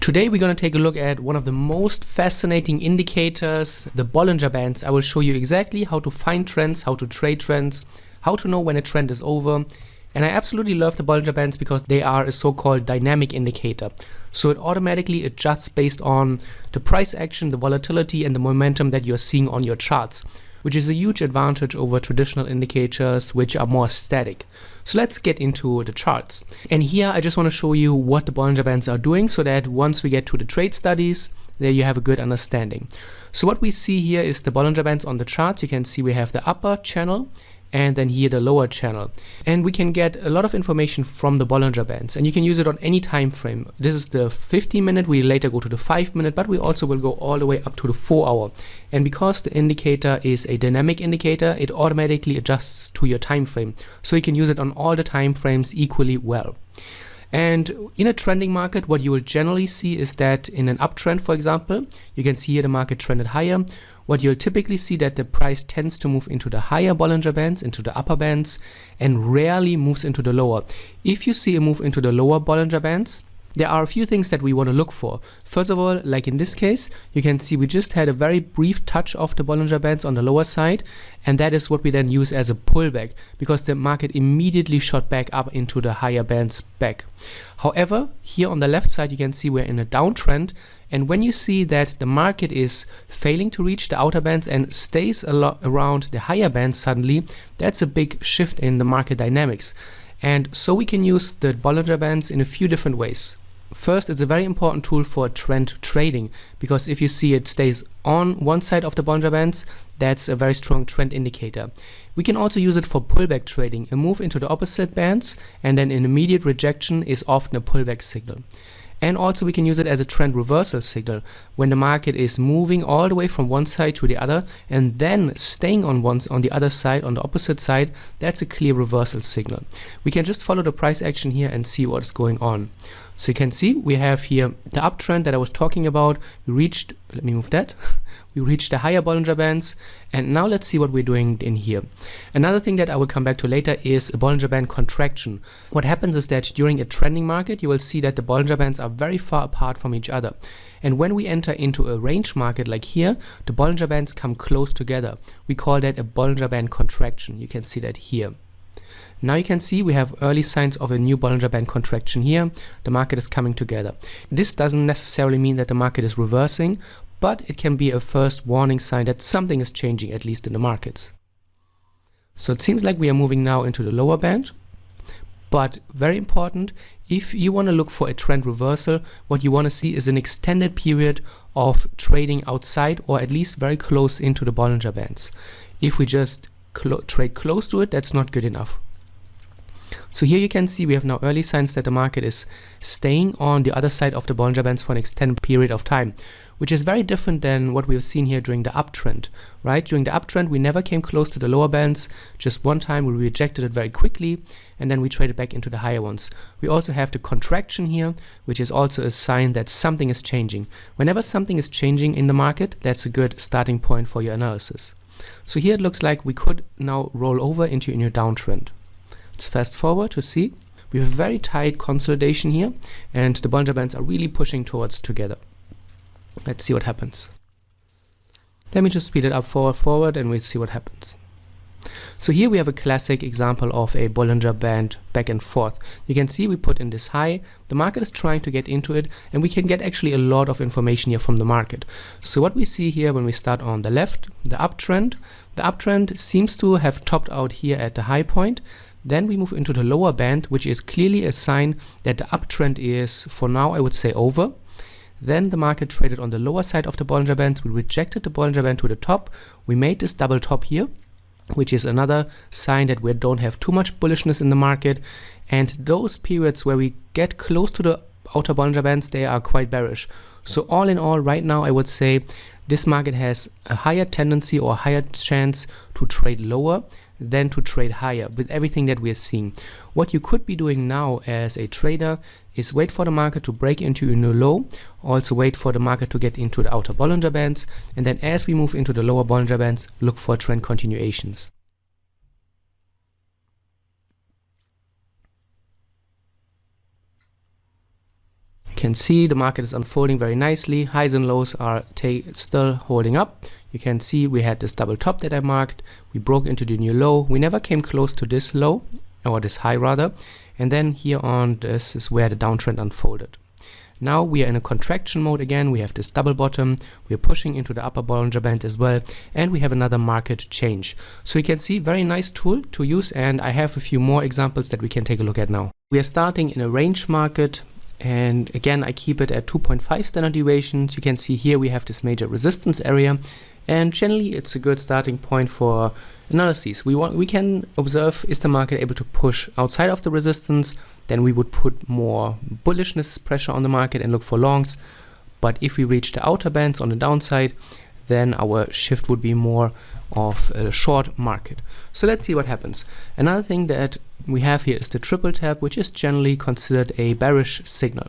Today we're going to take a look at one of the most fascinating indicators, the Bollinger Bands. I will show you exactly how to find trends, how to trade trends, how to know when a trend is over. And I absolutely love the Bollinger Bands because they are a so-called dynamic indicator. So it automatically adjusts based on the price action, the volatility and the momentum that you're seeing on your charts, which is a huge advantage over traditional indicators which are more static. So let's get into the charts. And here I just want to show you what the Bollinger Bands are doing so that once we get to the trade studies, there you have a good understanding. So what we see here is the Bollinger Bands on the charts. You can see we have the upper channel and then here the lower channel. And we can get a lot of information from the Bollinger Bands and you can use it on any time frame. This is the 15-minute, we later go to the 5-minute, but we also will go all the way up to the 4-hour. And because the indicator is a dynamic indicator, it automatically adjusts to your time frame. So you can use it on all the time frames equally well. And in a trending market, what you will generally see is that in an uptrend, for example, you can see here the market trended higher. What you'll typically see that the price tends to move into the higher Bollinger Bands, into the upper bands, and rarely moves into the lower. If you see a move into the lower Bollinger Bands, there are a few things that we want to look for. First of all, like in this case, you can see we just had a very brief touch of the Bollinger Bands on the lower side, and that is what we then use as a pullback because the market immediately shot back up into the higher bands back. However, here on the left side, you can see we're in a downtrend, and when you see that the market is failing to reach the outer bands and stays a lot around the higher bands suddenly, that's a big shift in the market dynamics. And so we can use the Bollinger Bands in a few different ways. First, it's a very important tool for trend trading because if you see it stays on one side of the Bollinger Bands, that's a very strong trend indicator. We can also use it for pullback trading. A move into the opposite bands and then an immediate rejection is often a pullback signal. And also we can use it as a trend reversal signal when the market is moving all the way from one side to the other and then staying on the other side, on the opposite side. That's a clear reversal signal. We can just follow the price action here and see what's going on. So you can see we have here the uptrend that I was talking about. We reached, let me move that. We reached the higher Bollinger Bands, and now let's see what we're doing in here. Another thing that I will come back to later is a Bollinger Band contraction. What happens is that during a trending market, you will see that the Bollinger Bands are very far apart from each other. And when we enter into a range market like here, the Bollinger Bands come close together. We call that a Bollinger Band contraction. You can see that here. Now you can see we have early signs of a new Bollinger Band contraction here. The market is coming together. This doesn't necessarily mean that the market is reversing, but it can be a first warning sign that something is changing, at least in the markets. So it seems like we are moving now into the lower band, but very important, if you want to look for a trend reversal, what you want to see is an extended period of trading outside or at least very close into the Bollinger Bands. If we just trade close to it, that's not good enough. So here you can see we have now early signs that the market is staying on the other side of the Bollinger Bands for an extended period of time, which is very different than what we've seen here during the uptrend, right? During the uptrend, we never came close to the lower bands. Just one time we rejected it very quickly and then we traded back into the higher ones. We also have the contraction here, which is also a sign that something is changing. Whenever something is changing in the market, that's a good starting point for your analysis. So here it looks like we could now roll over into a new downtrend. Let's fast forward to see. We have a very tight consolidation here and the Bollinger Bands are really pushing towards together. Let's see what happens. Let me just speed it up forward and we'll see what happens. So here we have a classic example of a Bollinger Band back and forth. You can see we put in this high, the market is trying to get into it, and we can get actually a lot of information here from the market. So what we see here when we start on the left, the uptrend seems to have topped out here at the high point. Then we move into the lower band, which is clearly a sign that the uptrend is, for now, I would say over. Then the market traded on the lower side of the Bollinger Bands. We rejected the Bollinger Band to the top. We made this double top here, which is another sign that we don't have too much bullishness in the market. And those periods where we get close to the outer Bollinger Bands, they are quite bearish. So all in all, right now, I would say this market has a higher tendency or higher chance to trade lower than to trade higher with everything that we are seeing. What you could be doing now as a trader is wait for the market to break into a new low, also wait for the market to get into the outer Bollinger Bands, and then as we move into the lower Bollinger Bands, look for trend continuations. can see the market is unfolding very nicely. Highs and lows are still holding up. You can see we had this double top that I marked. We broke into the new low. We never came close to this low, or this high rather. And then here on, this is where the downtrend unfolded. Now we are in a contraction mode again. We have this double bottom. We are pushing into the upper Bollinger Band as well. And we have another market change. So you can see, very nice tool to use. And I have a few more examples that we can take a look at now. We are starting in a range market. And again, I keep it at 2.5 standard deviations. You can see here we have this major resistance area. And generally, it's a good starting point for analyses. We can observe, is the market able to push outside of the resistance? Then we would put more bullishness pressure on the market and look for longs. But if we reach the outer bands on the downside, then our shift would be more of a short market. So let's see what happens. Another thing that we have here is the triple tap, which is generally considered a bearish signal.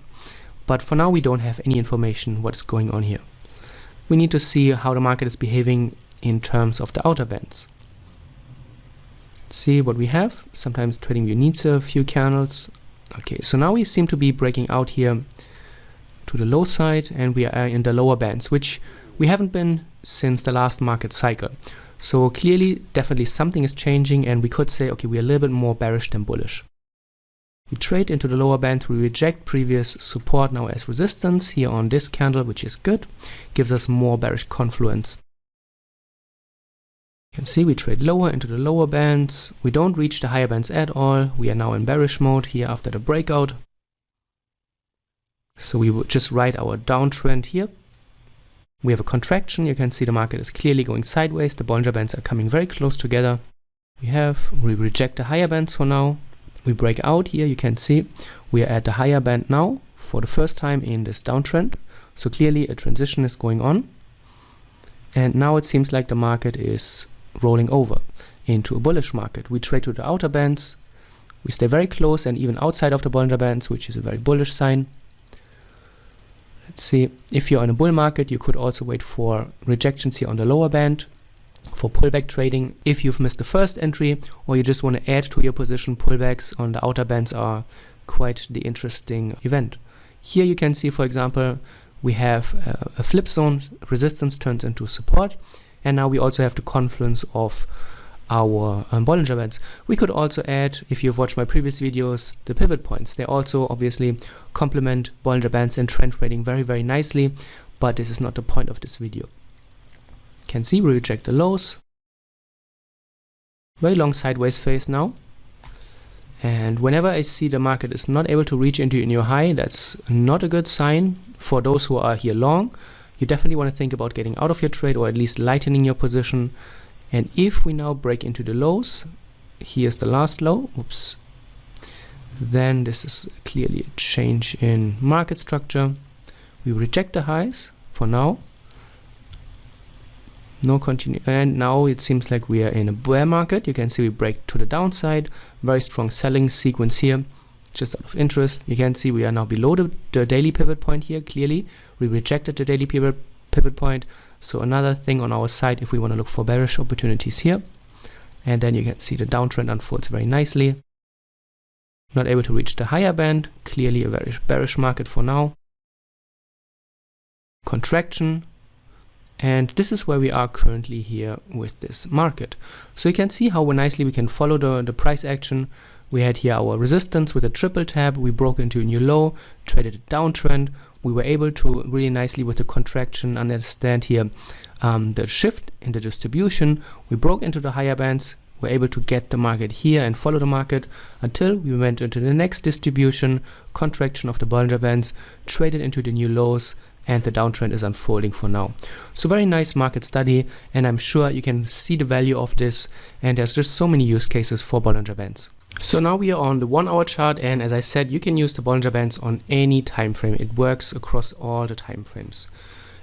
But for now, we don't have any information what's going on here. We need to see how the market is behaving in terms of the outer bands. Let's see what we have. Sometimes TradingView needs a few candles. Okay, so now we seem to be breaking out here to the low side, and we are in the lower bands, which we haven't been since the last market cycle. So clearly, definitely something is changing, and we could say, okay, we're a little bit more bearish than bullish. We trade into the lower band, we reject previous support now as resistance here on this candle, which is good, gives us more bearish confluence. You can see we trade lower into the lower bands. We don't reach the higher bands at all. We are now in bearish mode here after the breakout. So we would just ride our downtrend here. We have a contraction. You can see the market is clearly going sideways. The Bollinger Bands are coming very close together. We reject the higher bands for now. We break out here. You can see we are at the higher band now for the first time in this downtrend. So clearly a transition is going on. And now it seems like the market is rolling over into a bullish market. We trade to the outer bands. We stay very close and even outside of the Bollinger Bands, which is a very bullish sign. Let's see, if you're in a bull market, you could also wait for rejections here on the lower band for pullback trading. If you've missed the first entry or you just want to add to your position, pullbacks on the outer bands are quite the interesting event. Here you can see, for example, we have a flip zone, resistance turns into support, and now we also have the confluence of our Bollinger Bands. We could also add, if you've watched my previous videos, the pivot points. They also obviously complement Bollinger Bands and trend trading very, very nicely, but this is not the point of this video. You can see we reject the lows. Very long sideways phase now. And whenever I see the market is not able to reach into a new high, that's not a good sign for those who are here long. You definitely want to think about getting out of your trade or at least lightening your position. And if we now break into the lows, here's the last low, oops, then this is clearly a change in market structure. We reject the highs for now. No continue, and now it seems like we are in a bear market. You can see we break to the downside, very strong selling sequence here, just out of interest. You can see we are now below the daily pivot point here. Clearly, we rejected the daily pivot point. So another thing on our side if we want to look for bearish opportunities here. And then you can see the downtrend unfolds very nicely. Not able to reach the higher band, clearly a very bearish market for now. Contraction. And this is where we are currently here with this market. So you can see how nicely we can follow the price action. We had here our resistance with a triple tap. We broke into a new low, traded a downtrend. We were able to really nicely with the contraction understand here the shift in the distribution. We broke into the higher bands. We're able to get the market here and follow the market until we went into the next distribution, contraction of the Bollinger Bands, traded into the new lows, and the downtrend is unfolding for now. So very nice market study, and I'm sure you can see the value of this, and there's just so many use cases for Bollinger Bands. So now we are on the 1 hour chart, and as I said, you can use the Bollinger Bands on any time frame. It works across all the time frames.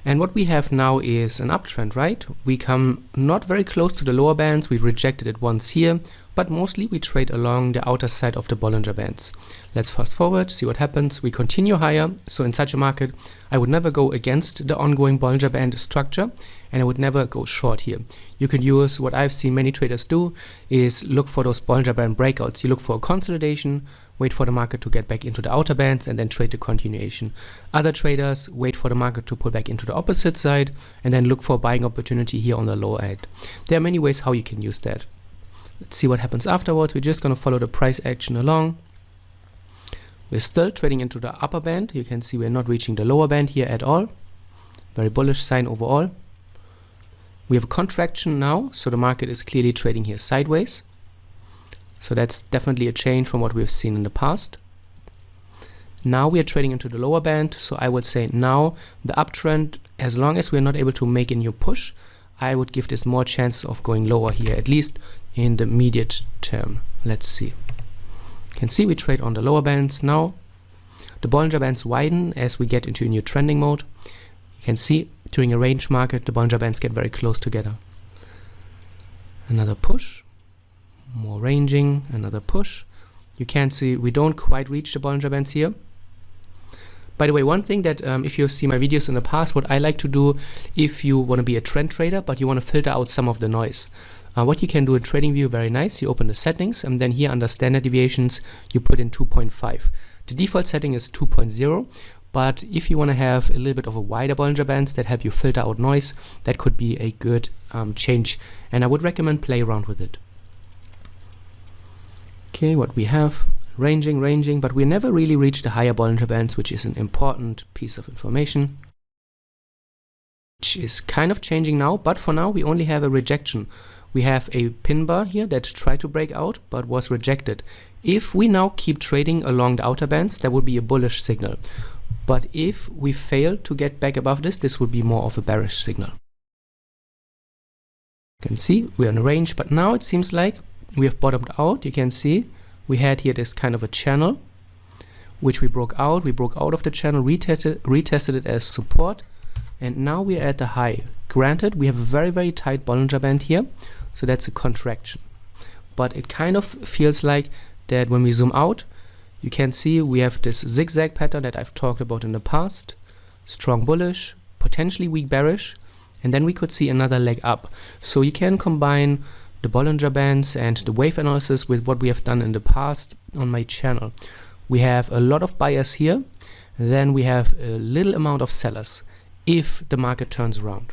And what we have now is an uptrend, right? We come not very close to the lower bands. We rejected it once here, but mostly we trade along the outer side of the Bollinger Bands. Let's fast forward, see what happens. We continue higher. So in such a market, I would never go against the ongoing Bollinger Band structure, and I would never go short here. You can use what I've seen many traders do is look for those Bollinger Band breakouts. You look for a consolidation wait for the market to get back into the outer bands and then trade the continuation. Other traders wait for the market to pull back into the opposite side and then look for a buying opportunity here on the lower end. There are many ways how you can use that. Let's see what happens afterwards. We're just going to follow the price action along. We're still trading into the upper band. You can see we're not reaching the lower band here at all. Very bullish sign overall. We have a contraction now, so the market is clearly trading here sideways. So that's definitely a change from what we've seen in the past. Now we are trading into the lower band, so I would say now the uptrend, as long as we're not able to make a new push, I would give this more chance of going lower here, at least in the immediate term. Let's see. You can see we trade on the lower bands now. The Bollinger Bands widen as we get into a new trending mode. You can see during a range market, the Bollinger Bands get very close together. Another push, more ranging, another push. You can see we don't quite reach the Bollinger Bands here. By the way, one thing that if you see my videos in the past, what I like to do if you want to be a trend trader, but you want to filter out some of the noise. What you can do in TradingView, very nice, you open the settings and then here under standard deviations, you put in 2.5. The default setting is 2.0, but if you want to have a little bit of a wider Bollinger Bands that help you filter out noise, that could be a good change, and I would recommend play around with it. Okay, what we have, ranging, but we never really reached the higher Bollinger Bands, which is an important piece of information, which is kind of changing now, but for now we only have a rejection. We have a pin bar here that tried to break out but was rejected. If we now keep trading along the outer bands, that would be a bullish signal. But if we fail to get back above this, this would be more of a bearish signal. You can see we're in a range, but now it seems like we have bottomed out. You can see we had here this kind of a channel, which we broke out. We broke out of the channel, retested it as support, and now we're at the high. Granted, we have a very, very tight Bollinger Band here, so that's a contraction. But it kind of feels like that when we zoom out, you can see we have this zigzag pattern that I've talked about in the past. Strong bullish, potentially weak bearish, and then we could see another leg up. So you can combine the Bollinger Bands and the wave analysis with what we have done in the past on my channel. We have a lot of buyers here, then we have a little amount of sellers if the market turns around.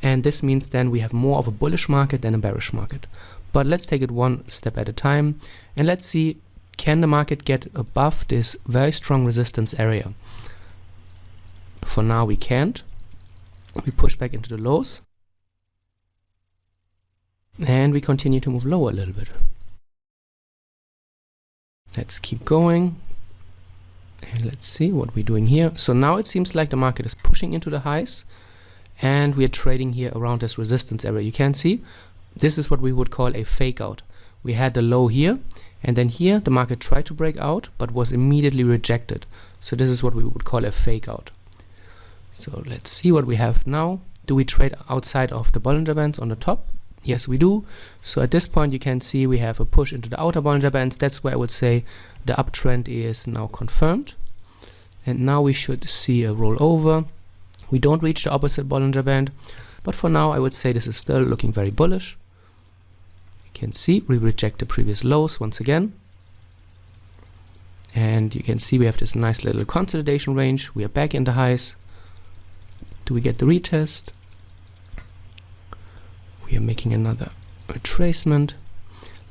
And this means then we have more of a bullish market than a bearish market. But let's take it one step at a time and let's see, can the market get above this very strong resistance area? For now we can't. We push back into the lows and we continue to move lower a little bit. Let's keep going and let's see what we're doing here. So now it seems like the market is pushing into the highs and we are trading here around this resistance area. You can see this is what we would call a fake out. We had the low here and then here the market tried to break out but was immediately rejected. So this is what we would call a fake out. So let's see what we have now. Do we trade outside of the Bollinger Bands on the top? Yes, we do. So at this point you can see we have a push into the outer Bollinger Bands. That's where I would say the uptrend is now confirmed. And now we should see a rollover. We don't reach the opposite Bollinger Band, but for now I would say this is still looking very bullish. You can see we reject the previous lows once again. And you can see we have this nice little consolidation range. We are back in the highs. Do we get the retest? We are making another retracement.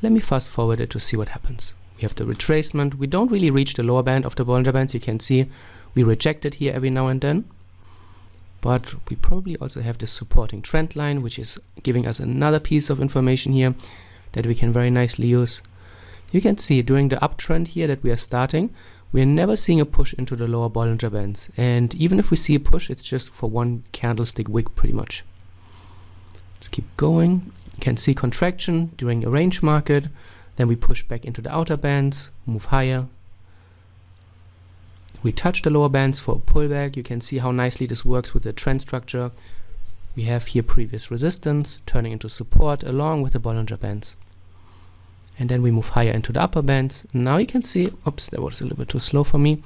Let me fast forward it to see what happens. We have the retracement. We don't really reach the lower band of the Bollinger Bands. You can see we reject it here every now and then. But we probably also have this supporting trend line, which is giving us another piece of information here that we can very nicely use. You can see during the uptrend here that we are starting, we are never seeing a push into the lower Bollinger Bands. And even if we see a push, it's just for one candlestick wick pretty much. Let's keep going. You can see contraction during a range market. Then we push back into the outer bands, move higher. We touch the lower bands for a pullback. You can see how nicely this works with the trend structure. We have here previous resistance turning into support along with the Bollinger Bands. And then we move higher into the upper bands. Now you can see, oops, that was a little bit too slow for me.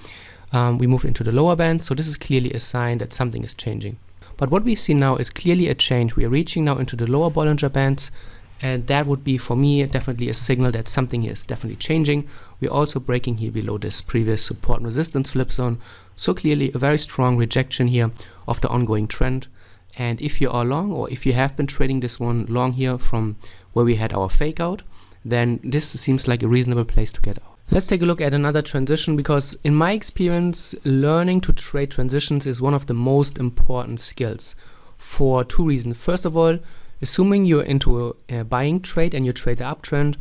We move into the lower bands. So this is clearly a sign that something is changing. But what we see now is clearly a change. We are reaching now into the lower Bollinger Bands And that would be, for me, definitely a signal that something here is definitely changing. We're also breaking here below this previous support and resistance flip zone. So clearly a very strong rejection here of the ongoing trend. And if you are long, or if you have been trading this one long here from where we had our fake out, then this seems like a reasonable place to get out. Let's take a look at another transition, because in my experience, learning to trade transitions is one of the most important skills for two reasons. First of all, assuming you're into a buying trade and you trade the uptrend,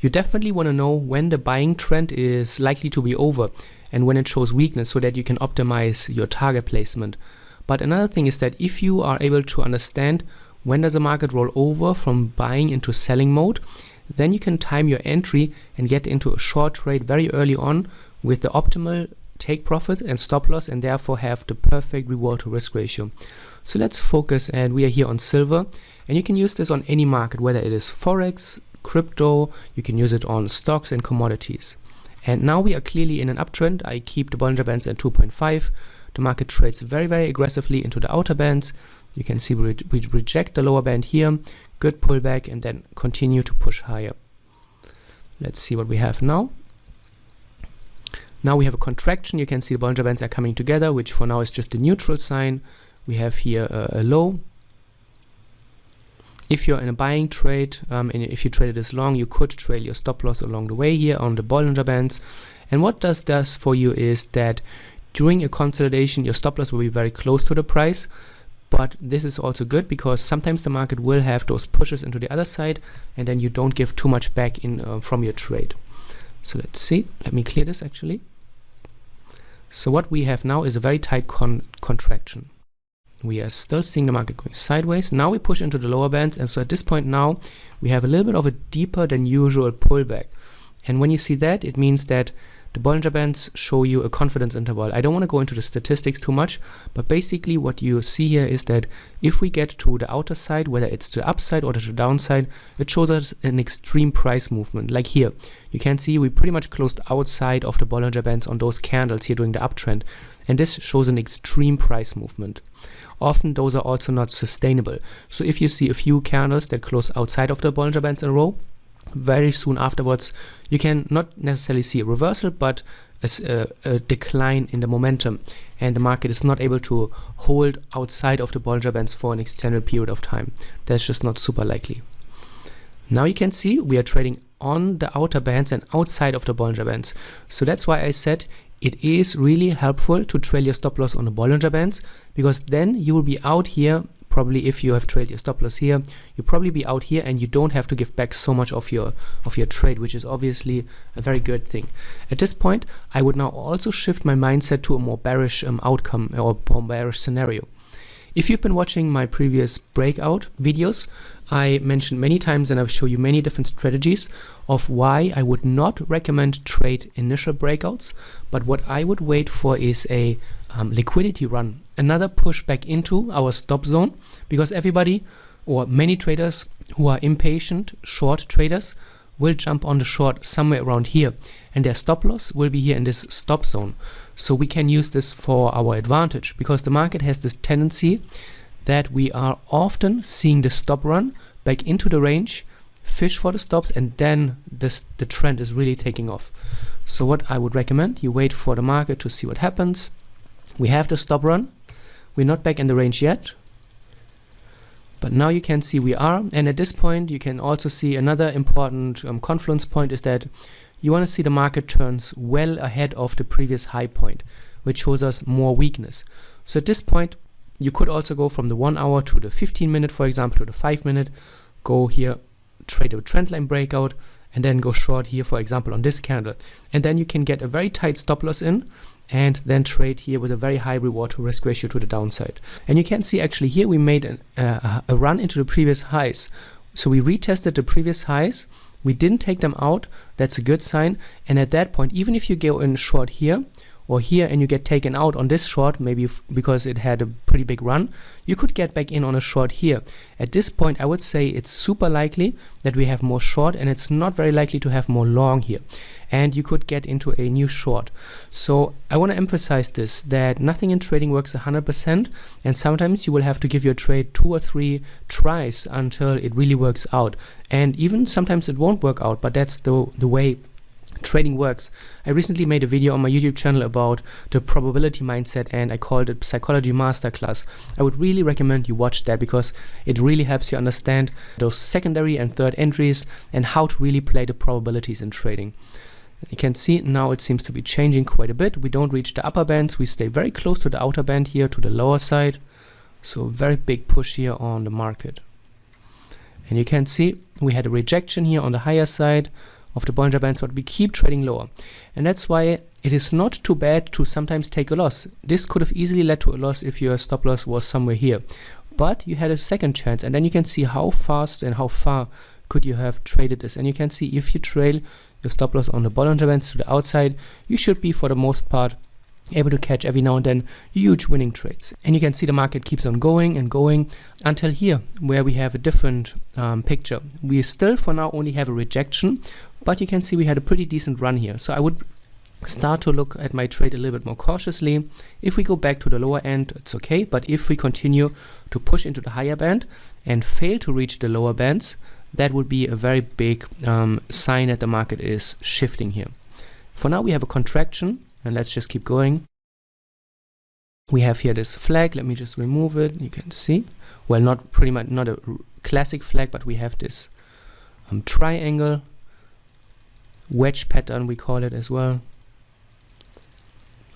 you definitely want to know when the buying trend is likely to be over and when it shows weakness, so that you can optimize your target placement. But another thing is that if you are able to understand when does a market roll over from buying into selling mode, then you can time your entry and get into a short trade very early on with the optimal take profit and stop loss, and therefore have the perfect reward to risk ratio. So let's focus, and we are here on silver, and you can use this on any market, whether it is Forex, crypto, you can use it on stocks and commodities. And now we are clearly in an uptrend. I keep the Bollinger Bands at 2.5. The market trades very, very aggressively into the outer bands. You can see we reject the lower band here, good pullback, and then continue to push higher. Let's see what we have now. Now we have a contraction. You can see the Bollinger Bands are coming together, which for now is just a neutral sign. We have here a low. If you're in a buying trade, and if you traded this long, you could trail your stop loss along the way here on the Bollinger Bands. And what this does for you is that during a consolidation, your stop loss will be very close to the price. But this is also good, because sometimes the market will have those pushes into the other side, and then you don't give too much back in from your trade. So let's see. Let me clear this actually. So what we have now is a very tight contraction. We are still seeing the market going sideways. Now we push into the lower bands, and so at this point now we have a little bit of a deeper than usual pullback. And when you see that, it means that the Bollinger Bands show you a confidence interval. I don't want to go into the statistics too much, but basically what you see here is that if we get to the outer side, whether it's to the upside or to the downside, it shows us an extreme price movement. Like here, you can see we pretty much closed outside of the Bollinger Bands on those candles here during the uptrend, and this shows an extreme price movement. Often those are also not sustainable. So if you see a few candles that close outside of the Bollinger Bands in a row, very soon afterwards you can not necessarily see a reversal, but a decline in the momentum, and the market is not able to hold outside of the Bollinger Bands for an extended period of time. That's just not super likely. Now you can see we are trading on the outer bands and outside of the Bollinger Bands. So that's why I said it is really helpful to trail your stop loss on the Bollinger Bands, because then you will be out here. Probably if you have trailed your stop loss here, you'll probably be out here, and you don't have to give back so much of your trade, which is obviously a very good thing. At this point, I would now also shift my mindset to a more bearish outcome, or more bearish scenario. If you've been watching my previous breakout videos, I mentioned many times, and I've shown you many different strategies of why I would not recommend trade initial breakouts, but what I would wait for is a liquidity run, another push back into our stop zone, because everybody, or many traders who are impatient short traders, will jump on the short somewhere around here, and their stop loss will be here in this stop zone. So we can use this for our advantage, because the market has this tendency that we are often seeing the stop run back into the range, fish for the stops, and then the trend is really taking off. So what I would recommend, you wait for the market to see what happens. We have the stop run. We're not back in the range yet, but now you can see we are. And at this point, you can also see another important confluence point is that you want to see the market turns well ahead of the previous high point, which shows us more weakness. So at this point, you could also go from the 1 hour to the 15 minute, for example, to the 5 minute, go here, trade a trend line breakout, and then go short here, for example, on this candle. And then you can get a very tight stop loss in, and then trade here with a very high reward to risk ratio to the downside. And you can see actually here we made a run into the previous highs. So we retested the previous highs. We didn't take them out. That's a good sign. And at that point, even if you go in short here, or here and you get taken out on this short, maybe because it had a pretty big run, you could get back in on a short here. At this point, I would say it's super likely that we have more short, and it's not very likely to have more long here. And you could get into a new short. So I want to emphasize this, that nothing in trading works 100%, and sometimes you will have to give your trade 2 or 3 tries until it really works out. And even sometimes it won't work out, but that's the way trading works. I recently made a video on my YouTube channel about the probability mindset, and I called it Psychology Masterclass. I would really recommend you watch that, because it really helps you understand those secondary and third entries and how to really play the probabilities in trading. You can see now it seems to be changing quite a bit. We don't reach the upper bands, we stay very close to the outer band here, to the lower side. So very big push here on the market. And you can see we had a rejection here on the higher side of the Bollinger Bands, but we keep trading lower. And that's why it is not too bad to sometimes take a loss. This could have easily led to a loss if your stop loss was somewhere here. But you had a second chance, and then you can see how fast and how far could you have traded this. And you can see if you trail your stop loss on the Bollinger Bands to the outside, you should be, for the most part, able to catch every now and then huge winning trades. And you can see the market keeps on going and going until here, where we have a different picture. We still for now only have a rejection, but you can see we had a pretty decent run here. So I would start to look at my trade a little bit more cautiously. If we go back to the lower end, it's okay, but if we continue to push into the higher band and fail to reach the lower bands, that would be a very big sign that the market is shifting here. For now we have a contraction, and let's just keep going. We have here this flag. Let me just remove it. You can see, well, not pretty much not a classic flag, but we have this triangle wedge pattern, we call it as well.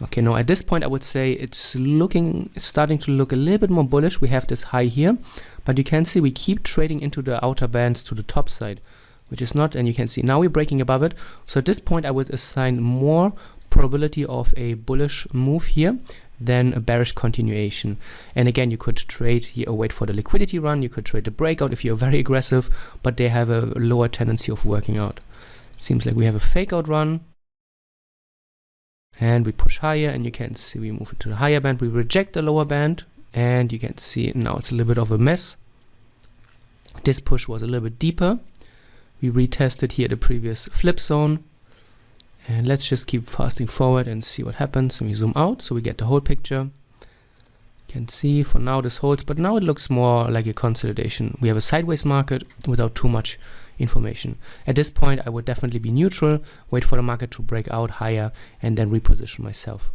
Okay, no, at this point I would say it's starting to look a little bit more bullish. We have this high here, but you can see we keep trading into the outer bands to the top side, which is not, and you can see now we're breaking above it. So at this point I would assign more probability of a bullish move here than a bearish continuation. And again, you could trade here or wait for the liquidity run. You could trade the breakout if you're very aggressive, but they have a lower tendency of working out. Seems like we have a fake out run, and we push higher, and you can see we move it to the higher band. We reject the lower band, and you can see now it's a little bit of a mess. This push was a little bit deeper. We retested here the previous flip zone. And let's just keep fasting forward and see what happens. And we zoom out so we get the whole picture. You can see for now this holds, but now it looks more like a consolidation. We have a sideways market without too much information. At this point, I would definitely be neutral, wait for the market to break out higher, and then reposition myself.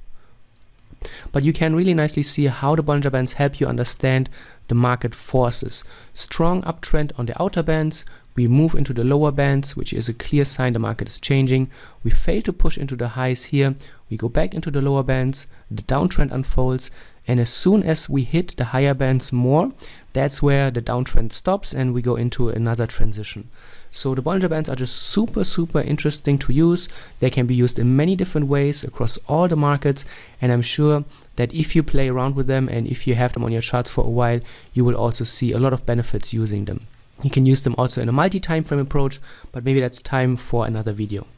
But you can really nicely see how the Bollinger Bands help you understand the market forces. Strong uptrend on the outer bands. We move into the lower bands, which is a clear sign the market is changing. We fail to push into the highs here. We go back into the lower bands. The downtrend unfolds. And as soon as we hit the higher bands more, that's where the downtrend stops and we go into another transition. So the Bollinger Bands are just super, super interesting to use. They can be used in many different ways across all the markets. And I'm sure that if you play around with them and if you have them on your charts for a while, you will also see a lot of benefits using them. You can use them also in a multi-time frame approach, but maybe that's time for another video.